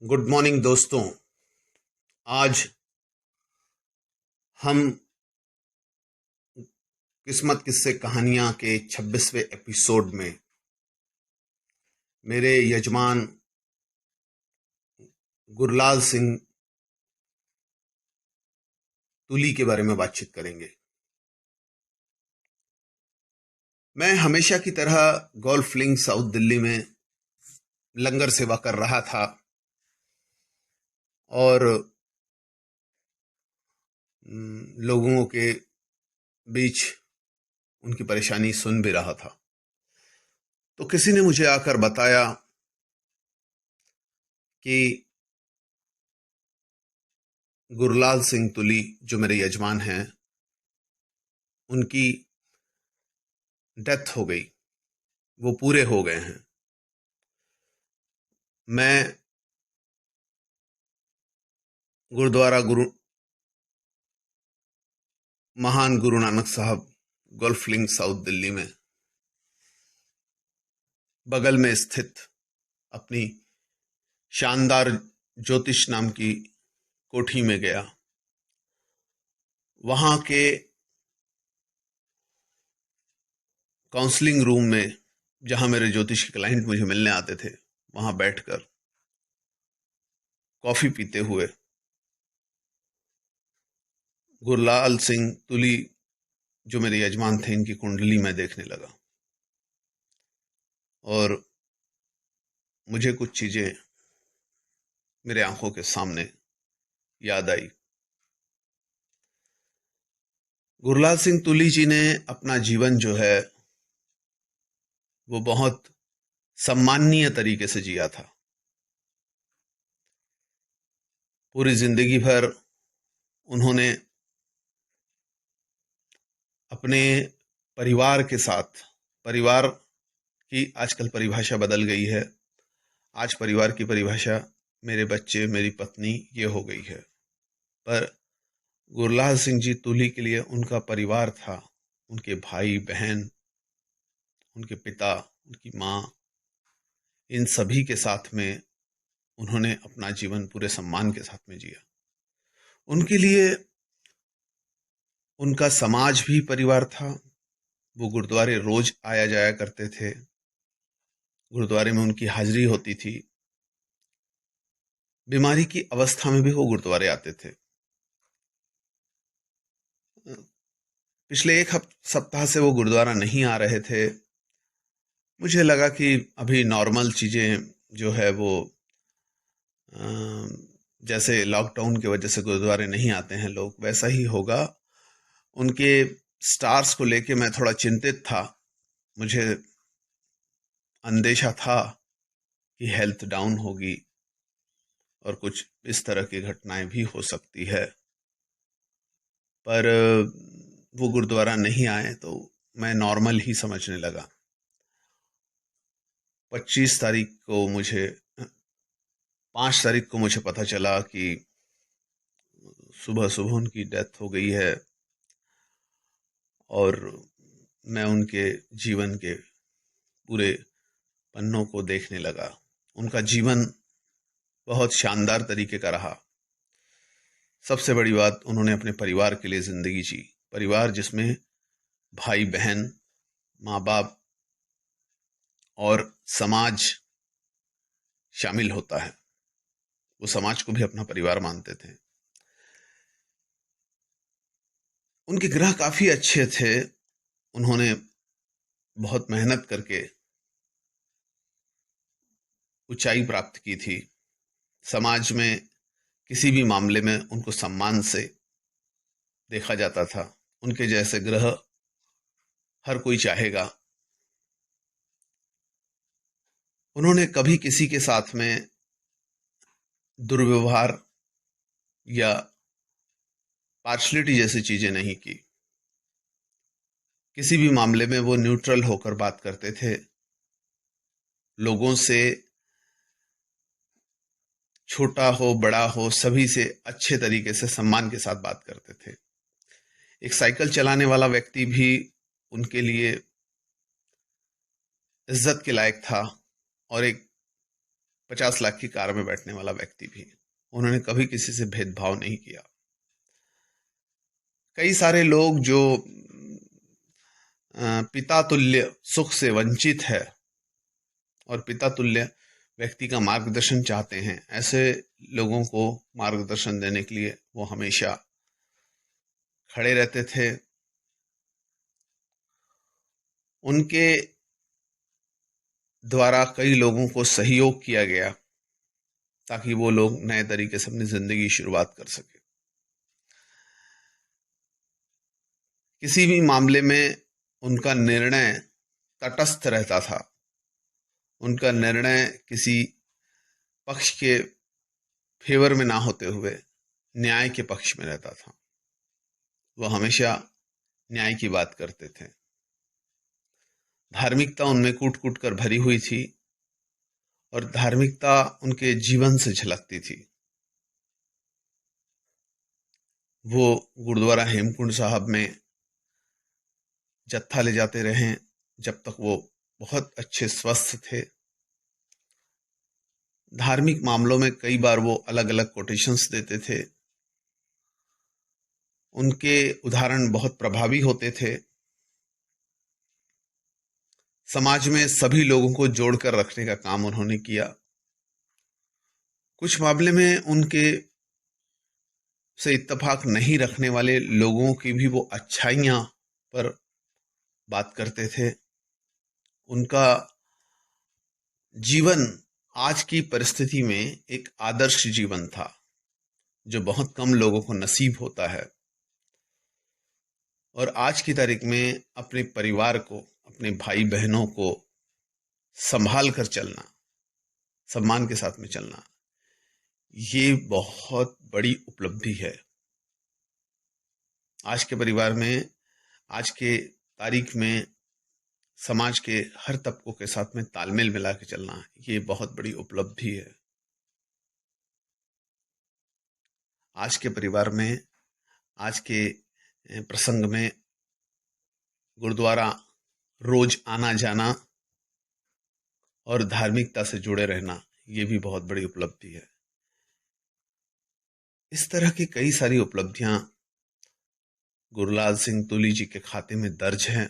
Good morning दोस्तों। आज हम किस्मत किस्से कहानियां के 26वें एपिसोड में मेरे यजमान गुरलाल सिंह तुली के बारे में बातचीत करेंगे। मैं हमेशा की तरह गोल्फ लिंक साउथ दिल्ली में लंगर सेवा कर रहा था और लोगों के बीच उनकी परेशानी सुन भी रहा था। तो किसी ने मुझे आकर बताया कि गुरलाल सिंह तुली जो मेरे यजमान हैं, उनकी डेथ हो गई, वो पूरे हो गए हैं। मैं गुरुद्वारा महान गुरु नानक साहब गोल्फ लिंक साउथ दिल्ली में बगल में स्थित अपनी शानदार ज्योतिष नाम की कोठी में गया। वहां के काउंसलिंग रूम में, जहां मेरे ज्योतिष के क्लाइंट मुझे मिलने आते थे, वहां बैठकर कॉफी पीते हुए गुरलाल सिंह तुली जो मेरे यजमान थे, इनकी कुंडली में देखने लगा और मुझे कुछ चीजें मेरे आंखों के सामने याद आई। गुरलाल सिंह तुली जी ने अपना जीवन जो है वो बहुत सम्माननीय तरीके से जिया था। पूरी जिंदगी भर उन्होंने अपने परिवार के साथ, परिवार की आजकल परिभाषा बदल गई है, आज परिवार की परिभाषा मेरे बच्चे, मेरी पत्नी, ये हो गई है। पर गुरलाल सिंह जी तुली के लिए उनका परिवार था, उनके भाई बहन, उनके पिता, उनकी माँ, इन सभी के साथ में उन्होंने अपना जीवन पूरे सम्मान के साथ में जिया। उनके लिए उनका समाज भी परिवार था। वो गुरुद्वारे रोज आया जाया करते थे, गुरुद्वारे में उनकी हाजिरी होती थी। बीमारी की अवस्था में भी वो गुरुद्वारे आते थे। पिछले एक सप्ताह से वो गुरुद्वारा नहीं आ रहे थे। मुझे लगा कि अभी नॉर्मल चीजें जो है वो जैसे लॉकडाउन की वजह से गुरुद्वारे नहीं आते हैं लोग, वैसा ही होगा। उनके स्टार्स को लेके मैं थोड़ा चिंतित था। मुझे अंदेशा था कि हेल्थ डाउन होगी और कुछ इस तरह की घटनाएं भी हो सकती है। पर वो गुरुद्वारा नहीं आए तो मैं नॉर्मल ही समझने लगा। 25 तारीख को मुझे 5 तारीख को मुझे पता चला कि सुबह सुबह उनकी डेथ हो गई है और मैं उनके जीवन के पूरे पन्नों को देखने लगा। उनका जीवन बहुत शानदार तरीके का रहा। सबसे बड़ी बात, उन्होंने अपने परिवार के लिए जिंदगी जी। परिवार जिसमें भाई बहन, माँ बाप और समाज शामिल होता है। वो समाज को भी अपना परिवार मानते थे। उनके ग्रह काफी अच्छे थे। उन्होंने बहुत मेहनत करके ऊंचाई प्राप्त की थी। समाज में किसी भी मामले में उनको सम्मान से देखा जाता था। उनके जैसे ग्रह हर कोई चाहेगा। उन्होंने कभी किसी के साथ में दुर्व्यवहार या पार्शलिटी जैसी चीजें नहीं की। किसी भी मामले में वो न्यूट्रल होकर बात करते थे। लोगों से, छोटा हो बड़ा हो, सभी से अच्छे तरीके से सम्मान के साथ बात करते थे। एक साइकिल चलाने वाला व्यक्ति भी उनके लिए इज्जत के लायक था और एक 50 लाख की कार में बैठने वाला व्यक्ति भी। उन्होंने कभी किसी से भेदभाव नहीं किया। कई सारे लोग जो पिता तुल्य सुख से वंचित है और पिता तुल्य व्यक्ति का मार्गदर्शन चाहते हैं, ऐसे लोगों को मार्गदर्शन देने के लिए वो हमेशा खड़े रहते थे। उनके द्वारा कई लोगों को सहयोग किया गया ताकि वो लोग नए तरीके से अपनी जिंदगी की शुरुआत कर सके। किसी भी मामले में उनका निर्णय तटस्थ रहता था। उनका निर्णय किसी पक्ष के फेवर में ना होते हुए न्याय के पक्ष में रहता था। वह हमेशा न्याय की बात करते थे। धार्मिकता उनमें कूट कूट कर भरी हुई थी और धार्मिकता उनके जीवन से झलकती थी। वो गुरुद्वारा हेमकुंड साहब में जत्था ले जाते रहे जब तक वो बहुत अच्छे स्वस्थ थे। धार्मिक मामलों में कई बार वो अलग अलग कोटेशंस देते थे। उनके उदाहरण बहुत प्रभावी होते थे। समाज में सभी लोगों को जोड़कर रखने का काम उन्होंने किया। कुछ मामले में उनके से इत्तेफाक नहीं रखने वाले लोगों की भी वो अच्छाइयां पर बात करते थे। उनका जीवन आज की परिस्थिति में एक आदर्श जीवन था जो बहुत कम लोगों को नसीब होता है। और आज की तारीख में अपने परिवार को, अपने भाई बहनों को संभाल कर चलना, सम्मान के साथ में चलना, ये बहुत बड़ी उपलब्धि है। आज के परिवार में, आज के तारीख में समाज के हर तबकों के साथ में तालमेल मिला के चलना, ये बहुत बड़ी उपलब्धि है। आज के परिवार में, आज के प्रसंग में गुरुद्वारा रोज आना जाना और धार्मिकता से जुड़े रहना, ये भी बहुत बड़ी उपलब्धि है। इस तरह की कई सारी उपलब्धियां गुरुलाल सिंह तुली जी के खाते में दर्ज हैं।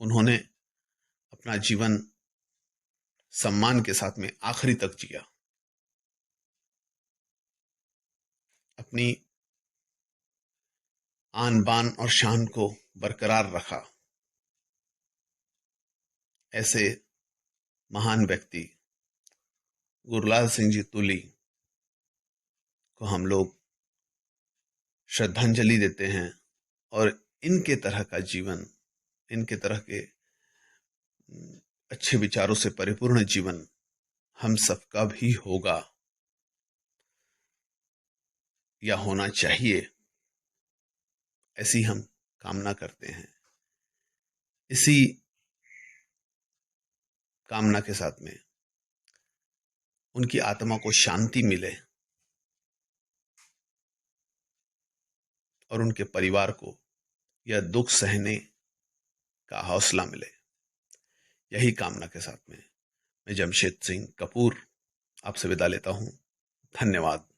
उन्होंने अपना जीवन सम्मान के साथ में आखिरी तक जिया। अपनी आन बान और शान को बरकरार रखा। ऐसे महान व्यक्ति गुरुलाल सिंह जी तुली को हम लोग श्रद्धांजलि देते हैं और इनके तरह का जीवन, इनके तरह के अच्छे विचारों से परिपूर्ण जीवन हम सबका भी होगा या होना चाहिए, ऐसी हम कामना करते हैं। इसी कामना के साथ में उनकी आत्मा को शांति मिले और उनके परिवार को यह दुख सहने का हौसला मिले, यही कामना के साथ में मैं जमशेद सिंह कपूर आपसे विदा लेता हूं। धन्यवाद।